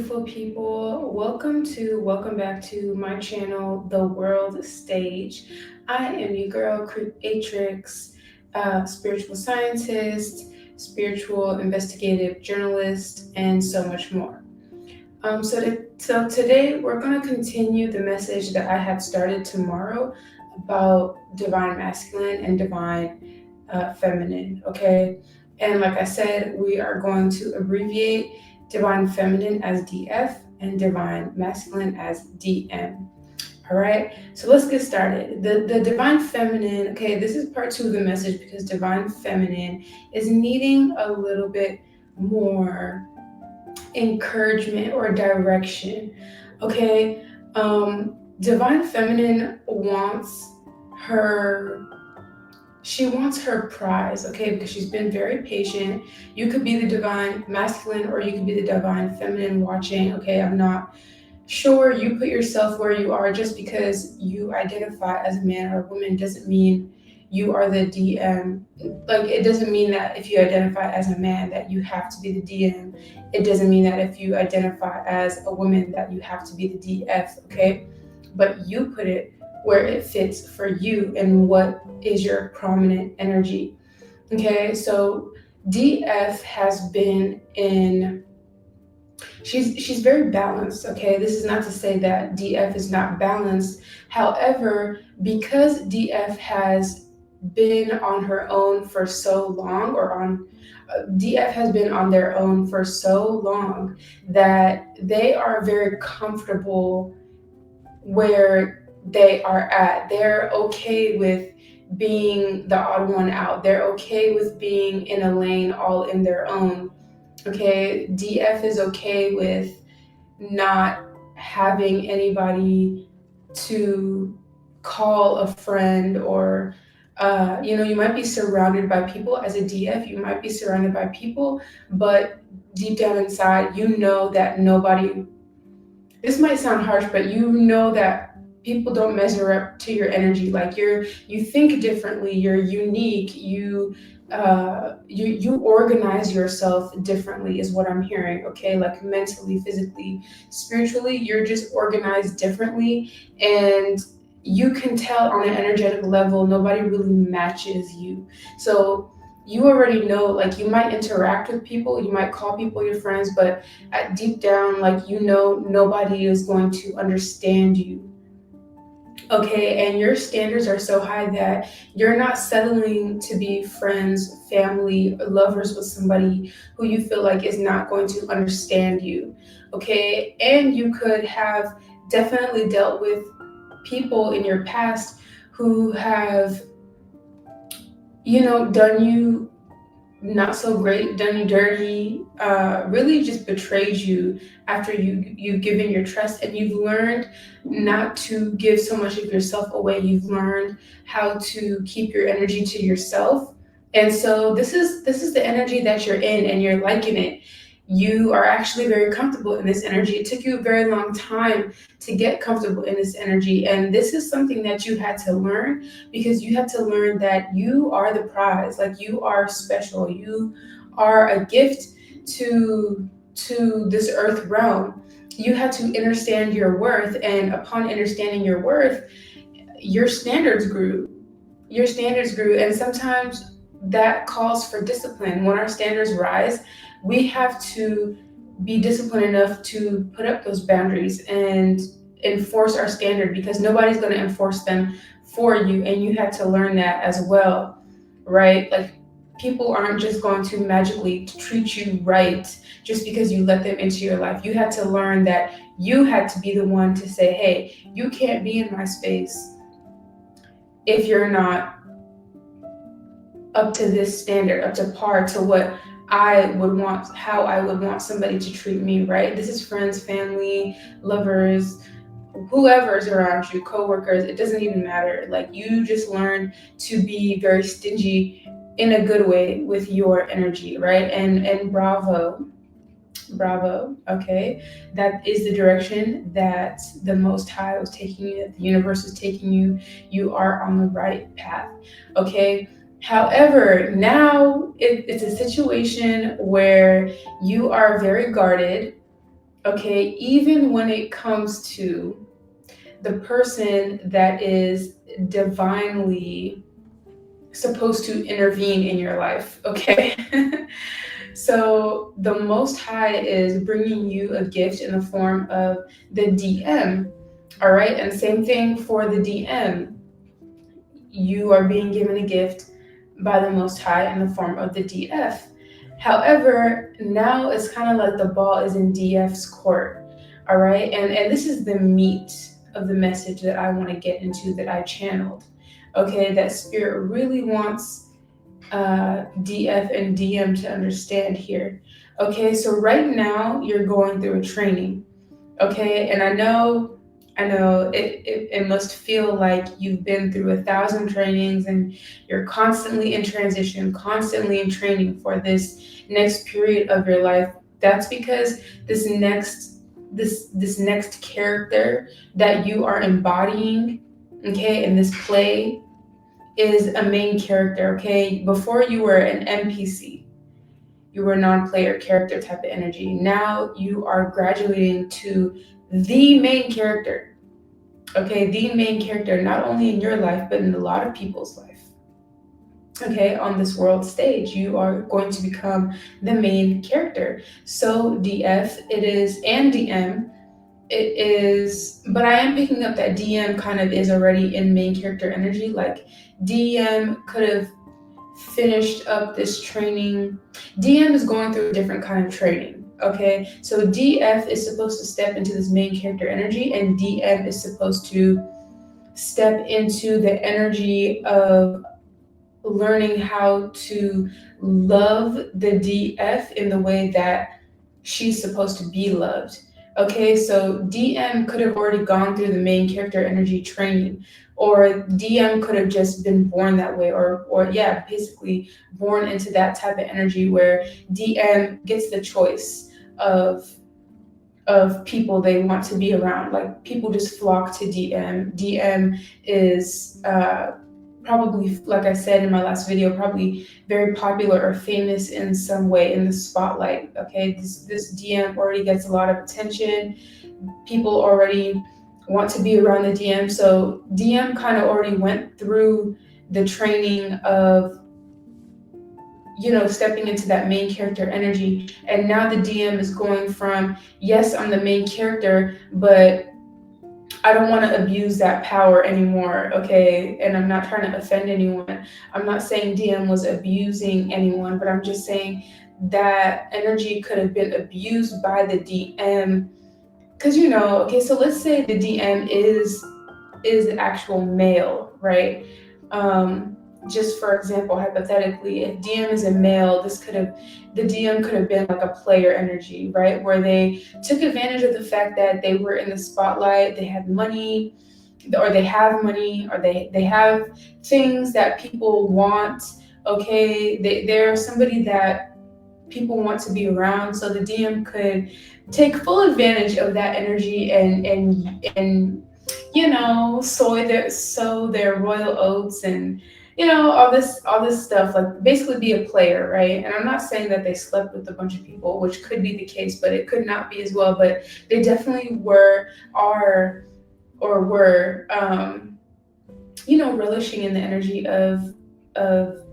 beautiful people. Welcome back to my channel, The World Stage. I am your girl, Creatrix, spiritual scientist, spiritual investigative journalist, and so much more. So today we're going to continue the message that I had started tomorrow about divine masculine and divine feminine, okay? And like I said, we are going to abbreviate divine feminine as DF and divine masculine as DM. All right, so let's get started. The divine feminine, okay, this is part 2 of the message because divine feminine is needing a little bit more encouragement or direction, okay? Divine feminine wants her she wants her prize, okay, because she's been very patient. You could be the divine masculine or you could be the divine feminine watching, okay? I'm not sure you put yourself where you are. Just because you identify as a man or a woman doesn't mean you are the DM. Like, it doesn't mean that if you identify as a man that you have to be the DM. It doesn't mean that if you identify as a woman that you have to be the DF, okay? But you put it where it fits for you and what is your prominent energy. Okay, so DF has been in, she's very balanced. Okay, this is not to say that DF is not balanced. However, because DF has been on her own for so long, or on DF has been on their own for so long, that they are very comfortable where they are at. They're okay with being the odd one out. They're okay with being in a lane all in their own. Okay, DF is okay with not having anybody to call a friend, or you might be surrounded by people as a DF. You might be surrounded by people, but deep down inside, you know that nobody, this might sound harsh, but you know that people don't measure up to your energy. Like, you think differently, you're unique, you organize yourself differently is what I'm hearing, okay? Like, mentally, physically, spiritually, you're just organized differently, and you can tell on an energetic level nobody really matches you. So you already know, like, you might interact with people, you might call people your friends, but at deep down, like, nobody is going to understand you. Okay, and your standards are so high that you're not settling to be friends, family, lovers with somebody who you feel like is not going to understand you. Okay, and you could have definitely dealt with people in your past who have, done you not so great, done you dirty, really just betrayed you after you've given your trust, and you've learned not to give so much of yourself away. You've learned how to keep your energy to yourself. And so this is the energy that you're in, and you're liking it. You are actually very comfortable in this energy. It took you a very long time to get comfortable in this energy, and this is something that you had to learn, because you had to learn that you are the prize. Like, you are special, you are a gift to this earth realm. You had to understand your worth, and upon understanding your worth, your standards grew. And sometimes that calls for discipline. When our standards rise, we have to be disciplined enough to put up those boundaries and enforce our standard, because nobody's going to enforce them for you, and you had to learn that as well, right? Like, people aren't just going to magically treat you right just because you let them into your life. You had to learn that you had to be the one to say, hey, you can't be in my space if you're not up to this standard, up to par to what I would want, how I would want somebody to treat me, right? This is friends, family, lovers, whoever's around you, coworkers, it doesn't even matter. Like, you just learn to be very stingy in a good way with your energy, right? And bravo, okay? That is the direction that the Most High was taking you, that the universe is taking you. You are on the right path, okay? However, now it's a situation where you are very guarded. Okay, even when it comes to the person that is divinely supposed to intervene in your life, okay? So the Most High is bringing you a gift in the form of the DM, all right? And same thing for the DM. You are being given a gift by the Most High in the form of the DF. However, now it's kind of like the ball is in DF's court, all right? And this is the meat of the message that I want to get into, that I channeled, okay? That Spirit really wants DF and DM to understand here. Okay, so right now you're going through a training. Okay, and I know it must feel like you've been through 1,000 trainings and you're constantly in transition, constantly in training for this next period of your life. That's because this next character that you are embodying, okay, in this play is a main character, okay? Before you were an NPC, you were a non-player character type of energy. Now you are graduating to the main character, okay? The main character, not only in your life, but in a lot of people's life. Okay, on this world stage, you are going to become the main character. So DF, it is, and DM, it is, but I am picking up that DM kind of is already in main character energy. Like DM could have finished up this training. DM is going through a different kind of training. Okay, so DF is supposed to step into this main character energy, and DM is supposed to step into the energy of learning how to love the DF in the way that she's supposed to be loved. Okay, so DM could have already gone through the main character energy training, or DM could have just been born that way, or yeah, basically born into that type of energy where DM gets the choice of people they want to be around. Like people just flock to DM. DM is probably, like I said in my last video, probably very popular or famous in some way in the spotlight. Okay, this DM already gets a lot of attention. People already want to be around the DM. So DM kind of already went through the training of, you know, stepping into that main character energy. And now the DM is going from, yes, I'm the main character, but I don't want to abuse that power anymore, okay? And I'm not trying to offend anyone. I'm not saying DM was abusing anyone, but I'm just saying that energy could have been abused by the DM. Because, you know, okay, so let's say the DM is the actual male, right? Just for example, hypothetically, if DM is a male, the DM could have been like a player energy, right? Where they took advantage of the fact that they were in the spotlight, they had money, or they have money, or they have things that people want. Okay, they're somebody that people want to be around, so the DM could take full advantage of that energy and you know, sow their royal oats, and you know, all this stuff, like basically be a player, right? And I'm not saying that they slept with a bunch of people, which could be the case, but it could not be as well. But they definitely are or were you know, relishing in the energy of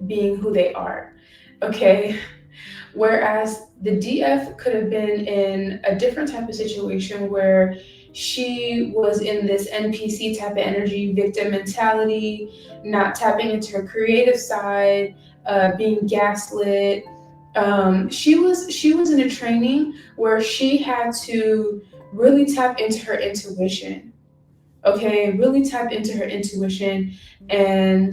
being who they are. Okay. Whereas the DF could have been in a different type of situation where she was in this NPC type of energy, victim mentality, not tapping into her creative side, being gaslit. She was in a training where she had to really tap into her intuition. Okay, really tap into her intuition and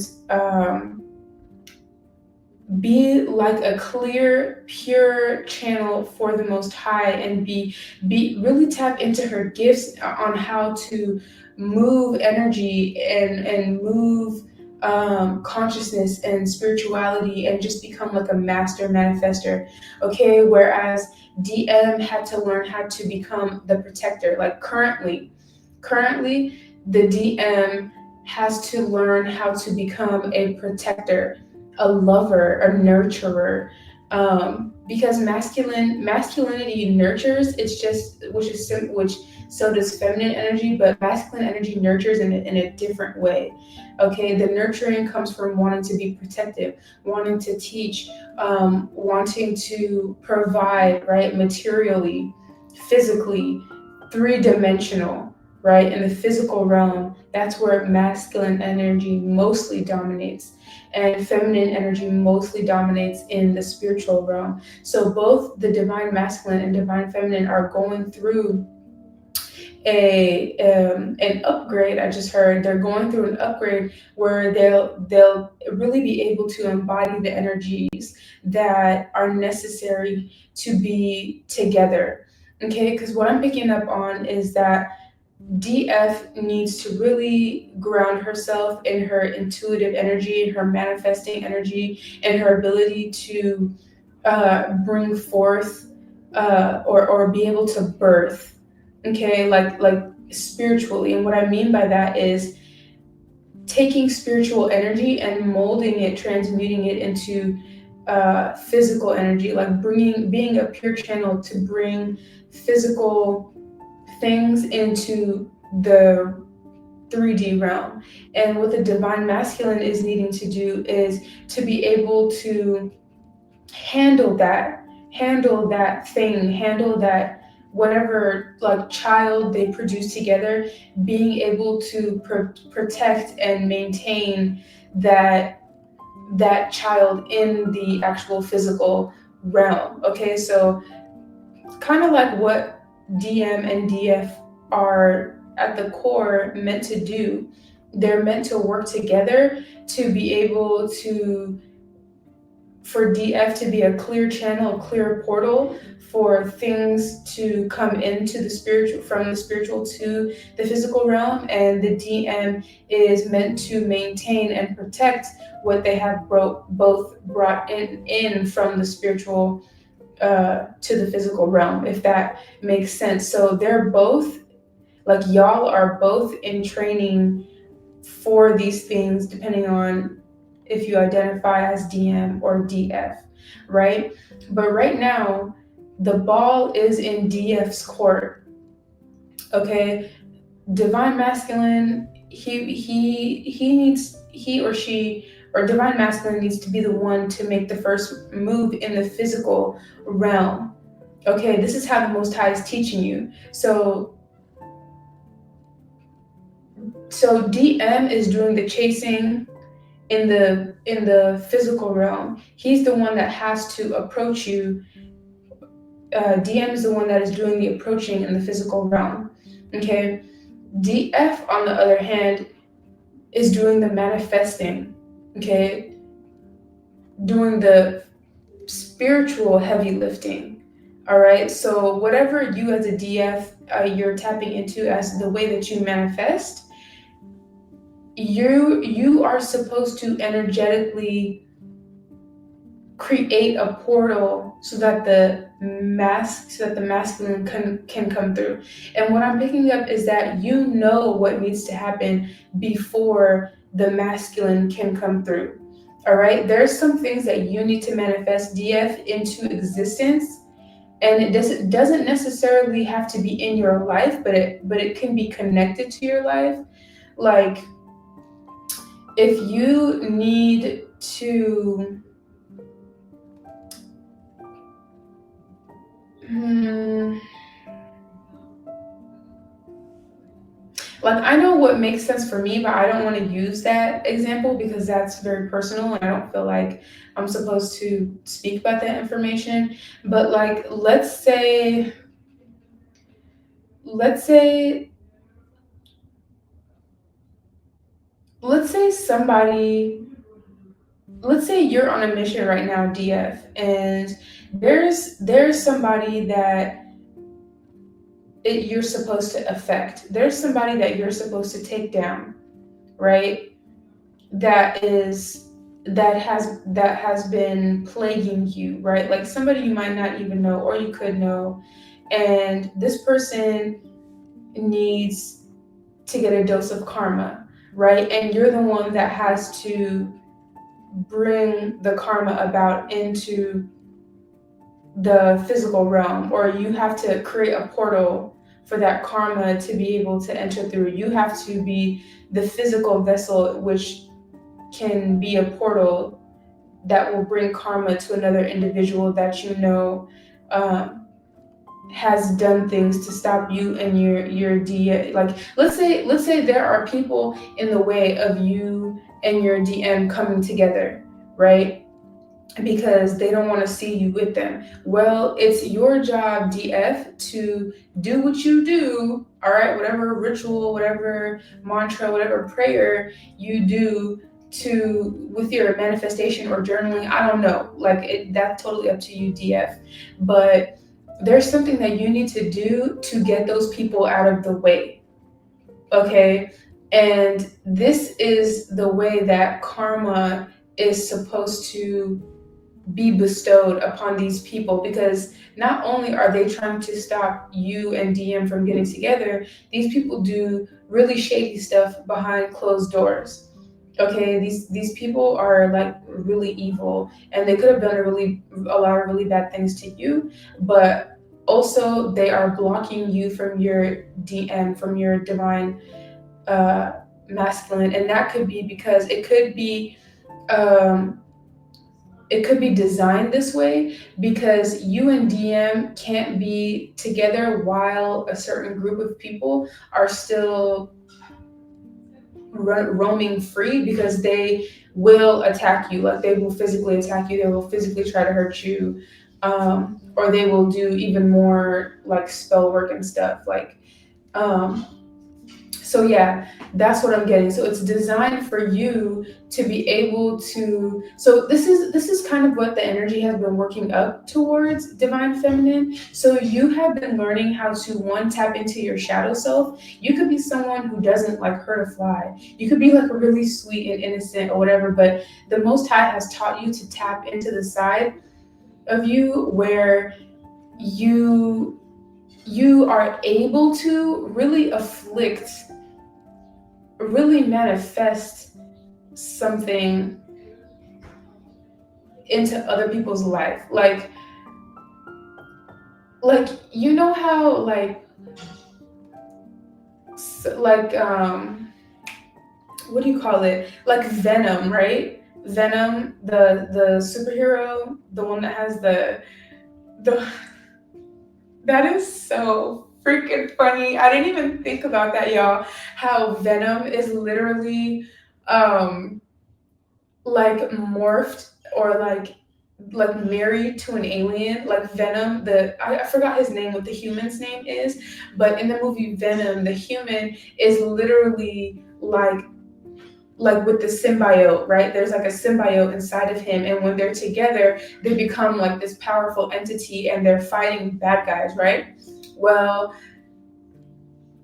be like a clear, pure channel for the Most High, and be really tap into her gifts on how to move energy and move consciousness and spirituality, and just become like a master manifester. Okay, whereas DM had to learn how to become the protector. Like currently the DM has to learn how to become a protector, a lover, a nurturer, Because masculinity nurtures. It's just which so does feminine energy, but masculine energy nurtures in a different way. Okay, the nurturing comes from wanting to be protective, wanting to teach, wanting to provide, right, materially, physically, three-dimensional, right, in the physical realm. That's where masculine energy mostly dominates, and feminine energy mostly dominates in the spiritual realm. So both the divine masculine and divine feminine are going through an upgrade. I just heard they're going through an upgrade where they'll really be able to embody the energies that are necessary to be together. Okay, because what I'm picking up on is that DF needs to really ground herself in her intuitive energy, her manifesting energy, and her ability to bring forth or be able to birth. Okay, like spiritually. And what I mean by that is taking spiritual energy and molding it, transmuting it into physical energy, like being a pure channel to bring physical things into the 3D realm. And what the divine masculine is needing to do is to be able to handle that thing, handle that whatever like child they produce together, being able to protect and maintain that child in the actual physical realm. Okay, so kind of like what DM and DF are at the core meant to do. They're meant to work together to be able to, for DF to be a clear channel, a clear portal for things to come into the spiritual, from the spiritual to the physical realm, and the DM is meant to maintain and protect what they have both brought in from the spiritual to the physical realm, if that makes sense. So they're both, like y'all are both in training for these things, depending on if you identify as DM or DF, right? But right now, the ball is in DF's court. Okay, divine masculine, he or she or divine masculine needs to be the one to make the first move in the physical realm. Okay, this is how the Most High is teaching you. So DM is doing the chasing in the physical realm. He's the one that has to approach you. DM is the one that is doing the approaching in the physical realm. Okay, DF on the other hand is doing the manifesting. Okay, doing the spiritual heavy lifting. All right, so whatever you as a DF you're tapping into as the way that you manifest, you are supposed to energetically create a portal so that the masculine can come through. And what I'm picking up is that you know what needs to happen before the masculine can come through. All right, there's some things that you need to manifest DF into existence, and it doesn't necessarily have to be in your life, but it can be connected to your life. Like if you need to like I know what makes sense for me, but I don't want to use that example because that's very personal and I don't feel like I'm supposed to speak about that information. But like let's say somebody, let's say you're on a mission right now, DF, and there's somebody that you're supposed to affect. There's somebody that you're supposed to take down, right? That has been plaguing you, right? Like somebody you might not even know or you could know, and this person needs to get a dose of karma, right? And you're the one that has to bring the karma about into the physical realm, or you have to create a portal for that karma to be able to enter through. You have to be the physical vessel, which can be a portal that will bring karma to another individual that you know um, has done things to stop you and your DM. Like let's say there are people in the way of you and your DM coming together, right? Because they don't want to see you with them. Well, it's your job, DF, to do what you do, all right? Whatever ritual, whatever mantra, whatever prayer you do to with your manifestation or journaling, I don't know. Like that's totally up to you, DF. But there's something that you need to do to get those people out of the way. Okay? And this is the way that karma is supposed to be bestowed upon these people, because not only are they trying to stop you and DM from getting together, these people do really shady stuff behind closed doors. Okay, these people are like really evil, and they could have done a lot of really bad things to you, but also they are blocking you from your DM, from your divine uh, masculine, and that could be because um, it could be designed this way because you and DM can't be together while a certain group of people are still roaming free, because they will attack you. Like they will physically attack you, they will physically try to hurt you, or they will do even more like spell work and stuff. Um, so yeah, that's what I'm getting. So it's designed for you to be able to, so this is kind of what the energy has been working up towards, divine feminine. So you have been learning how to, one, tap into your shadow self. You could be someone who doesn't like hurt a fly. You could be like really sweet and innocent or whatever, but the Most High has taught you to tap into the side of you where you you are able to really manifest something into other people's life. Like you know how what do you call it? Like Venom, right? Venom, the superhero, the one that has the that is so freaking funny. I didn't even think about that, y'all. How Venom is literally um like morphed, or like married to an alien. Like Venom, I forgot his name, what the human's name is, but in the movie Venom, the human is literally like with the symbiote, right? There's like a symbiote inside of him, and when they're together, they become like this powerful entity, and they're fighting bad guys, right? Well,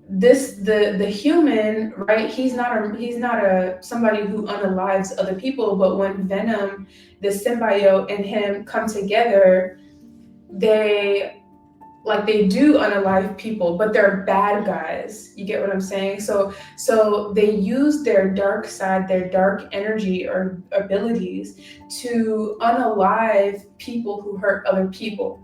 the human, right? He's not a somebody who unalives other people, but when Venom, the symbiote, and him come together, they they do unalive people, but they're bad guys. You get what I'm saying? So they use their dark side, their dark energy or abilities to unalive people who hurt other people,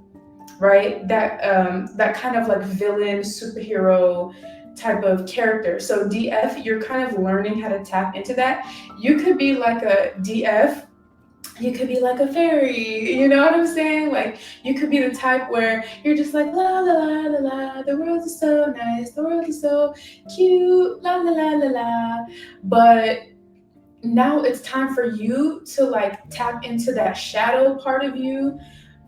right? That kind of like villain superhero type of character. So DF, you're kind of learning how to tap into that. You could be like a DF, you could be like a fairy, you know what I'm saying? Like you could be the type where you're just like la la la la la, the world is so nice, the world is so cute, la la la la la. But now it's time for you to like tap into that shadow part of you,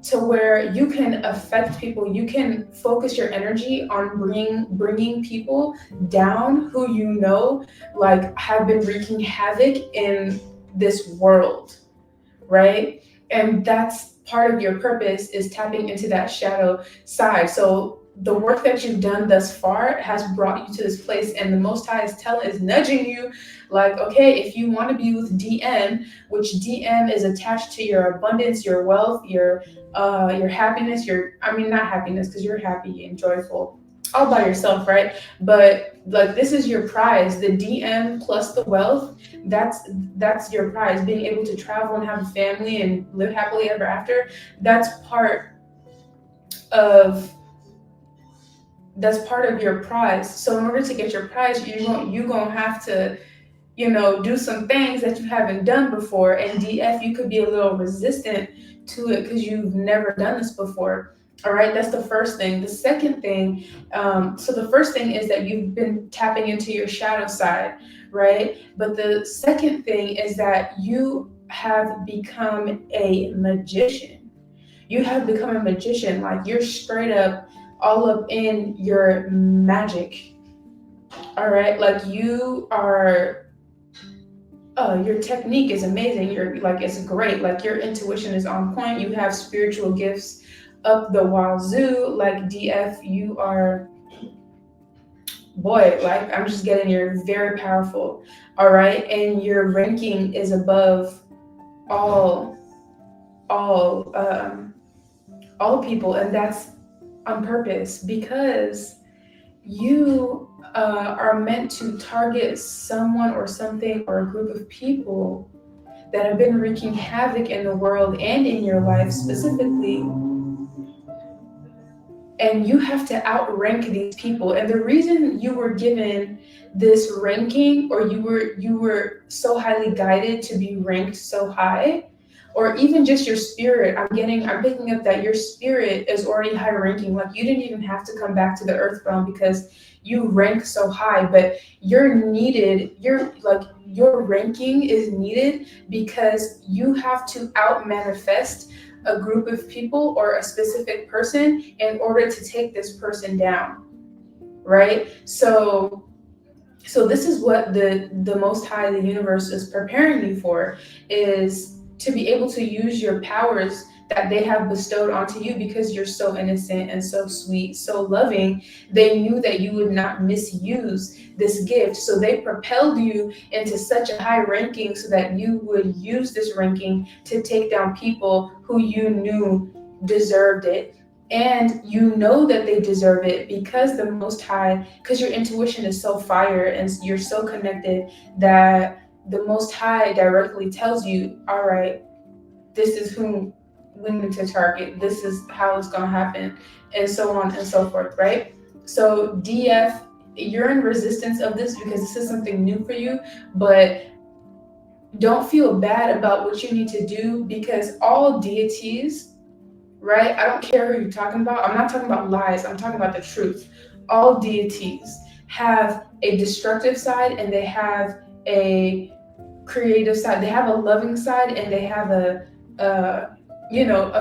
to where you can affect people. You can focus your energy on bringing people down who you know like have been wreaking havoc in this world, right? And that's part of your purpose, is tapping into that shadow side. So the work that you've done thus far has brought you to this place, and the Most High is nudging you, like, okay, if you want to be with DM, which DM is attached to your abundance, your wealth, your happiness, I mean, not happiness because you're happy and joyful all by yourself, right? But like this is your prize, the DM plus the wealth. That's your prize, being able to travel and have a family and live happily ever after. That's part of your prize. So in order to get your prize, you gonna have to, do some things that you haven't done before. And DF, you could be a little resistant to it because you've never done this before. All right, that's the first thing. The second thing, so the first thing is that you've been tapping into your shadow side, right? But the second thing is that you have become a magician. You have become a magician. Like, you're straight up all up in your magic. All right, like you are, your technique is amazing. You're like, it's great. Like, your intuition is on point. You have spiritual gifts up the wazoo. Like, DF, you are, boy, like, I'm just getting, you're very powerful. All right, and your ranking is above all all um all people, and that's on purpose, because you are meant to target someone or something or a group of people that have been wreaking havoc in the world and in your life specifically. And you have to outrank these people. And the reason you were given this ranking, or you were so highly guided to be ranked so high, or even just your spirit, I'm picking up that your spirit is already high ranking. Like, you didn't even have to come back to the earth realm because you rank so high. But you're needed, your ranking is needed because you have to out manifest a group of people or a specific person in order to take this person down, right? So this is what the Most High, the universe, is preparing you for, is to be able to use your powers that they have bestowed onto you, because you're so innocent and so sweet, so loving. They knew that you would not misuse this gift, so they propelled you into such a high ranking so that you would use this ranking to take down people who you knew deserved it. And you know that they deserve it because the Most High, because your intuition is so fire and you're so connected, that the Most High directly tells you, all right, this is who we need to target, this is how it's going to happen, and so on and so forth, right? So DF, you're in resistance of this because this is something new for you, but don't feel bad about what you need to do, because all deities, right? I don't care who you're talking about. I'm not talking about lies. I'm talking about the truth. All deities have a destructive side and they have a creative side. They have a loving side and they have a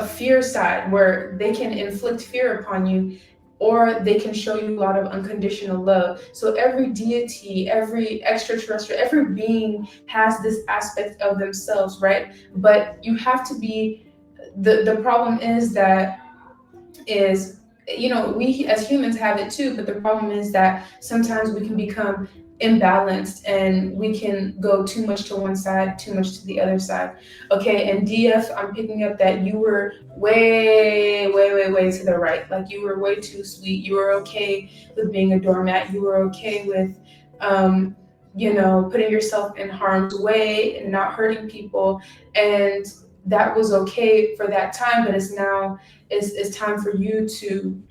fear side where they can inflict fear upon you, or they can show you a lot of unconditional love. So every deity, every extraterrestrial, every being has this aspect of themselves, right? But you have to be, the problem is that is, we as humans have it too, but the problem is that sometimes we can become imbalanced and we can go too much to one side, too much to the other side. Okay, and DF, I'm picking up that you were way, way, way, way to the right. Like, you were way too sweet. You were okay with being a doormat. You were okay with putting yourself in harm's way and not hurting people. And that was okay for that time, but it's time for you to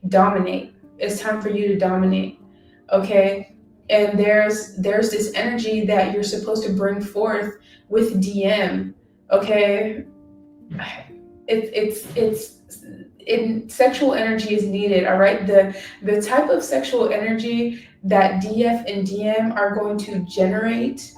dominate. It's time for you to dominate. Okay. And there's this energy that you're supposed to bring forth with DM. Okay. Sexual energy is needed. All right. The type of sexual energy that DF and DM are going to generate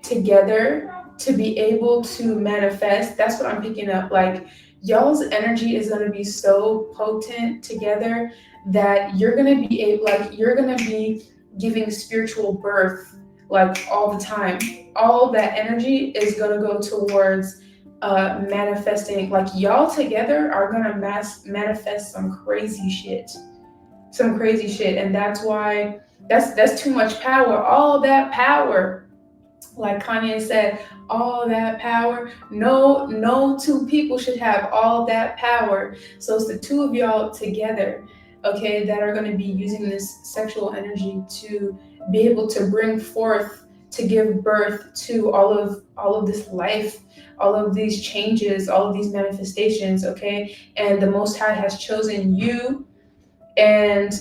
together to be able to manifest, that's what I'm picking up. Like, y'all's energy is going to be so potent together that you're going to be you're going to be giving spiritual birth, like, all the time. All that energy is going to go towards manifesting. Like, y'all together are going to manifest some crazy shit, and that's why that's too much power. All that power, like Kanye said, all that power. No two people should have all that power. So it's the two of y'all together, that are going to be using this sexual energy to be able to bring forth to give birth to all of this life, all of these changes, all of these manifestations, okay? And the Most High has chosen you and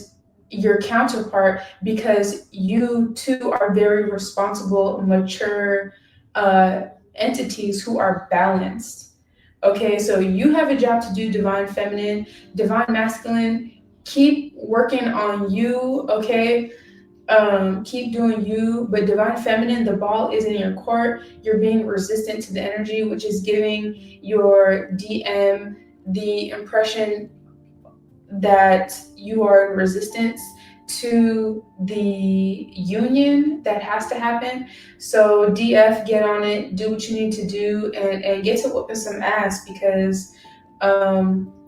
your counterpart because you two are very responsible, mature entities who are balanced. Okay, so you have a job to do, divine feminine, divine masculine. Keep working on you, okay? Keep doing you, but divine feminine, the ball is in your court. You're being resistant to the energy, which is giving your DM the impression that you are in resistance to the union that has to happen. So DF, get on it, do what you need to do, and get to whooping some ass because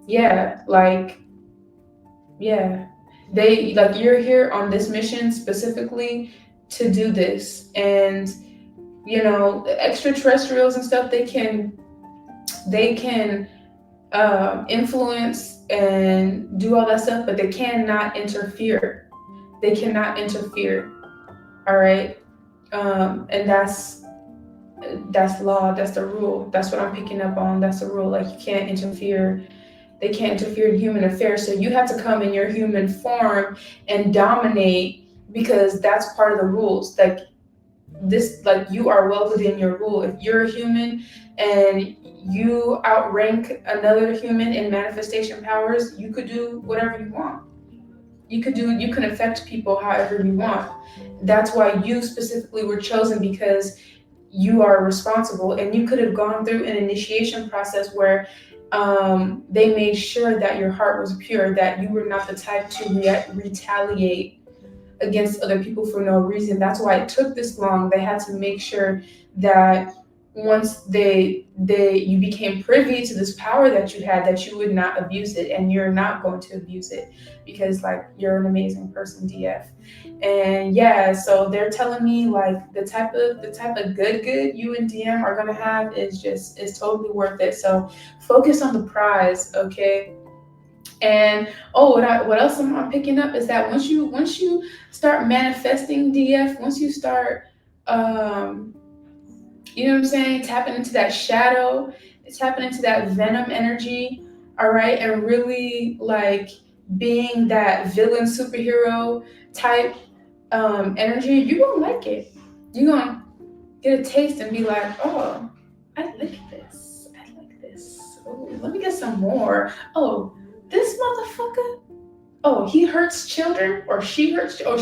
yeah, like, yeah, they, like, you're here on this mission specifically to do this. And you know, the extraterrestrials and stuff, they can influence and do all that stuff, but they cannot interfere. They cannot interfere. All right, and that's law. That's the rule. That's what I'm picking up on. That's the rule. Like, you can't interfere. They can't interfere in human affairs. So you have to come in your human form and dominate because that's part of the rules. Like this, like, you are well within your rule. If you're a human and you outrank another human in manifestation powers, you could do whatever you want. You can affect people however you want. That's why you specifically were chosen, because you are responsible. And you could have gone through an initiation process where they made sure that your heart was pure, that you were not the type to retaliate against other people for no reason. That's why it took this long. They had to make sure that once you became privy to this power that you had, that you would not abuse it, and you're not going to abuse it because, like, you're an amazing person, DF. And yeah, so they're telling me, like, the type of good you and DM are gonna have is totally worth it. So focus on the prize, okay? And what else I'm picking up is that once you start manifesting, DF, once you start, you know what I'm saying, tapping into that shadow, tapping into that venom energy, all right, and really, like, being that villain superhero type energy, you're gonna like it. You're gonna get a taste and be like, oh, I like this. I like this. Oh, let me get some more. Oh, this motherfucker. Oh, he hurts children, or she hurts, or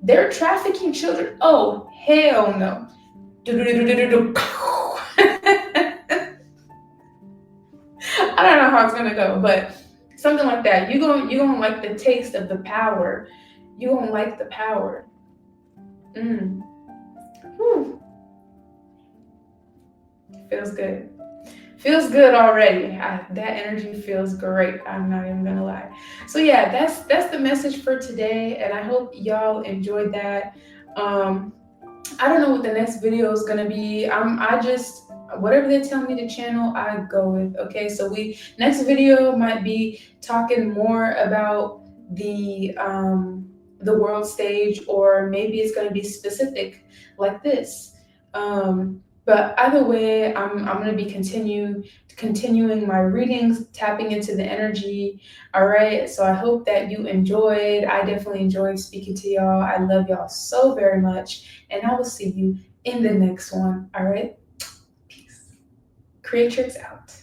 they're trafficking children. Oh, hell no. I don't know how it's gonna go, but something like that. You gonna like the taste of the power. You gonna like the power. Whew. Feels good. Feels good already. That energy feels great. I'm not even gonna lie. So yeah, that's the message for today, and I hope y'all enjoyed that. I don't know what the next video is gonna be. I just, whatever they tell me to channel, I go with. Okay, so next video might be talking more about the world stage, or maybe it's gonna be specific like this. But either way, I'm gonna be continuing my readings, tapping into the energy. All right. So I hope that you enjoyed. I definitely enjoyed speaking to y'all. I love y'all so very much, and I will see you in the next one. All right. Peace. Creatrix out.